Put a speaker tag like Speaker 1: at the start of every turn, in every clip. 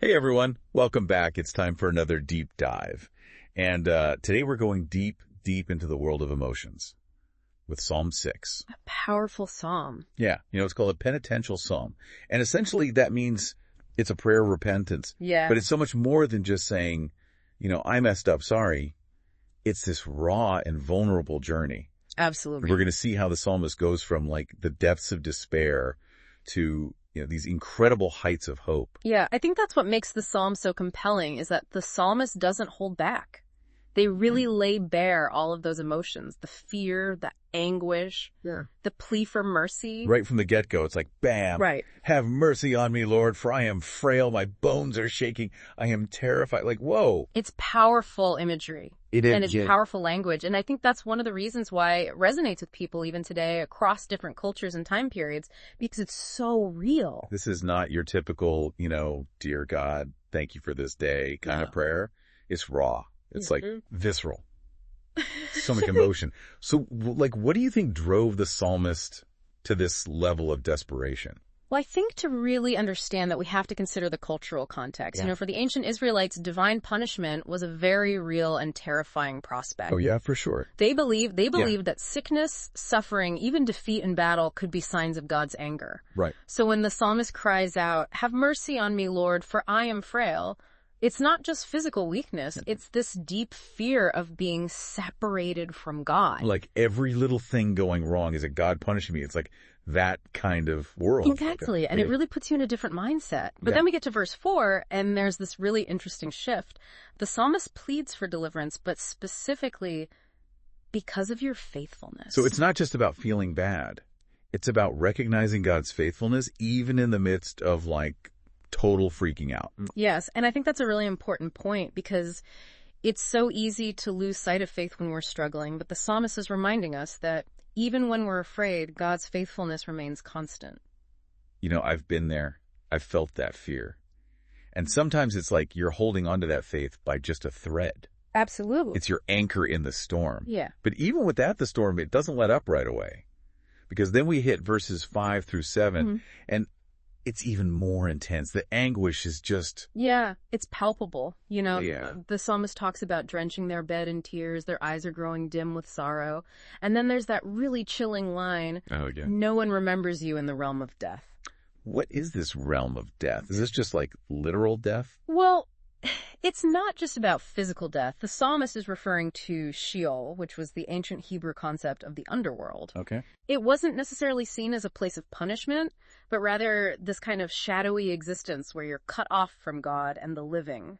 Speaker 1: Hey everyone, welcome back. It's time for another deep dive. And today we're going deep into the world of emotions with Psalm 6.
Speaker 2: A powerful psalm.
Speaker 1: Yeah, it's called a penitential psalm. And essentially that means it's a prayer of repentance.
Speaker 2: Yeah.
Speaker 1: But it's so much more than just saying, I messed up, sorry. It's this raw and vulnerable journey.
Speaker 2: Absolutely.
Speaker 1: We're going to see how the psalmist goes from like the depths of despair to these incredible heights of hope.
Speaker 2: Yeah, I think that's what makes the psalm so compelling, is that the psalmist doesn't hold back. They really lay bare all of those emotions, the fear, the anguish, the plea for mercy.
Speaker 1: Right from the get-go, it's like, bam,
Speaker 2: Right.
Speaker 1: Have mercy on me, Lord, for I am frail, my bones are shaking, I am terrified. Like, whoa.
Speaker 2: It's powerful imagery.
Speaker 1: It is.
Speaker 2: And it's powerful language. And I think that's one of the reasons why it resonates with people even today across different cultures and time periods, because it's so real.
Speaker 1: This is not your typical, dear God, thank you for this day kind of prayer. It's raw. It's like visceral. So much emotion. So, what do you think drove the psalmist to this level of desperation?
Speaker 2: Well, I think to really understand that we have to consider the cultural context.
Speaker 1: Yeah.
Speaker 2: For the ancient Israelites, divine punishment was a very real and terrifying prospect.
Speaker 1: Oh, yeah, for sure.
Speaker 2: They believed that sickness, suffering, even defeat in battle could be signs of God's anger.
Speaker 1: Right.
Speaker 2: So when the psalmist cries out, "Have mercy on me, Lord, for I am frail," it's not just physical weakness. It's this deep fear of being separated from God.
Speaker 1: Like every little thing going wrong is a God punishing me. It's like that kind of world.
Speaker 2: Exactly. And it really puts you in a different mindset. But then we get to verse 4, and there's this really interesting shift. The psalmist pleads for deliverance, but specifically because of your faithfulness.
Speaker 1: So it's not just about feeling bad. It's about recognizing God's faithfulness, even in the midst of total freaking out.
Speaker 2: Yes. And I think that's a really important point, because it's so easy to lose sight of faith when we're struggling. But the psalmist is reminding us that even when we're afraid, God's faithfulness remains constant.
Speaker 1: I've been there. I've felt that fear. And sometimes it's like you're holding onto that faith by just a thread.
Speaker 2: Absolutely.
Speaker 1: It's your anchor in the storm.
Speaker 2: Yeah.
Speaker 1: But even without the storm, it doesn't let up right away. Because then we hit verses 5 through 7, and it's even more intense. The anguish is just...
Speaker 2: Yeah, it's palpable.
Speaker 1: Yeah.
Speaker 2: The psalmist talks about drenching their bed in tears, their eyes are growing dim with sorrow. And then there's that really chilling line, "No one remembers you in the realm of death."
Speaker 1: What is this realm of death? Is this just literal death?
Speaker 2: Well, it's not just about physical death. The psalmist is referring to Sheol, which was the ancient Hebrew concept of the underworld.
Speaker 1: Okay.
Speaker 2: It wasn't necessarily seen as a place of punishment, but rather this kind of shadowy existence where you're cut off from God and the living.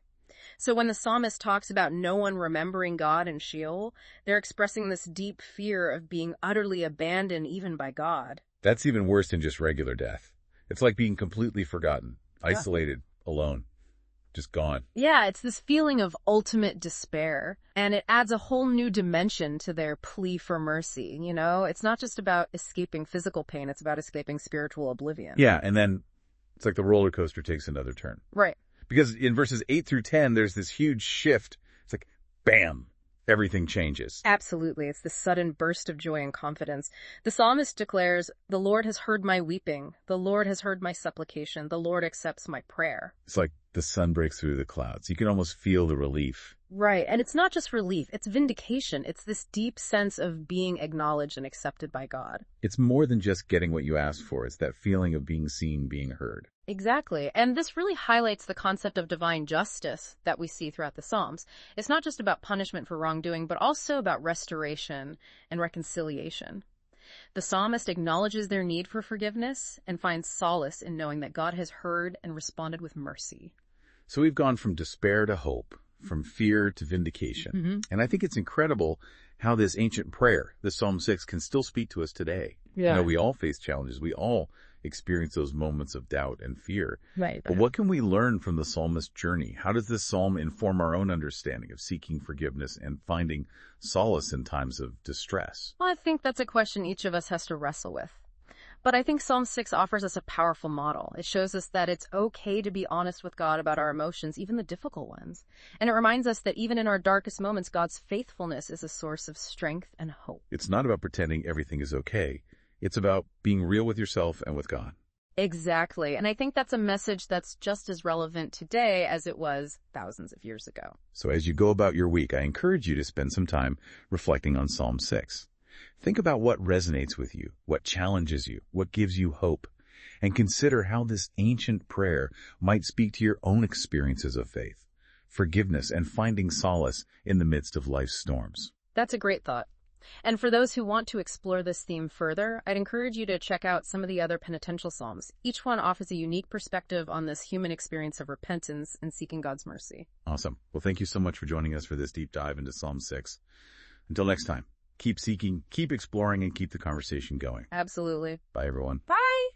Speaker 2: So when the psalmist talks about no one remembering God in Sheol, they're expressing this deep fear of being utterly abandoned even by God.
Speaker 1: That's even worse than just regular death. It's like being completely forgotten, isolated, alone. Just gone.
Speaker 2: Yeah, it's this feeling of ultimate despair, and it adds a whole new dimension to their plea for mercy. It's not just about escaping physical pain, it's about escaping spiritual oblivion.
Speaker 1: Yeah, and then it's like the roller coaster takes another turn.
Speaker 2: Right.
Speaker 1: Because in verses 8 through 10, there's this huge shift. It's like, bam, everything changes.
Speaker 2: Absolutely. It's this sudden burst of joy and confidence. The psalmist declares, "The Lord has heard my weeping. The Lord has heard my supplication. The Lord accepts my prayer."
Speaker 1: It's like the sun breaks through the clouds. You can almost feel the relief.
Speaker 2: Right. And it's not just relief. It's vindication. It's this deep sense of being acknowledged and accepted by God.
Speaker 1: It's more than just getting what you asked for. It's that feeling of being seen, being heard.
Speaker 2: Exactly. And this really highlights the concept of divine justice that we see throughout the Psalms. It's not just about punishment for wrongdoing, but also about restoration and reconciliation. The psalmist acknowledges their need for forgiveness and finds solace in knowing that God has heard and responded with mercy.
Speaker 1: So we've gone from despair to hope, from fear to vindication. And I think it's incredible how this ancient prayer, this Psalm 6, can still speak to us today.
Speaker 2: Yeah.
Speaker 1: We all face challenges. We all experience those moments of doubt and fear.
Speaker 2: Right.
Speaker 1: But what can we learn from the psalmist's journey? How does this psalm inform our own understanding of seeking forgiveness and finding solace in times of distress?
Speaker 2: Well, I think that's a question each of us has to wrestle with. But I think Psalm 6 offers us a powerful model. It shows us that it's okay to be honest with God about our emotions, even the difficult ones. And it reminds us that even in our darkest moments, God's faithfulness is a source of strength and hope.
Speaker 1: It's not about pretending everything is okay. It's about being real with yourself and with God.
Speaker 2: Exactly. And I think that's a message that's just as relevant today as it was thousands of years ago.
Speaker 1: So as you go about your week, I encourage you to spend some time reflecting on Psalm 6. Think about what resonates with you, what challenges you, what gives you hope, and consider how this ancient prayer might speak to your own experiences of faith, forgiveness, and finding solace in the midst of life's storms.
Speaker 2: That's a great thought. And for those who want to explore this theme further, I'd encourage you to check out some of the other penitential psalms. Each one offers a unique perspective on this human experience of repentance and seeking God's mercy.
Speaker 1: Awesome. Well, thank you so much for joining us for this deep dive into Psalm 6. Until next time, keep seeking, keep exploring, and keep the conversation going.
Speaker 2: Absolutely.
Speaker 1: Bye, everyone.
Speaker 2: Bye!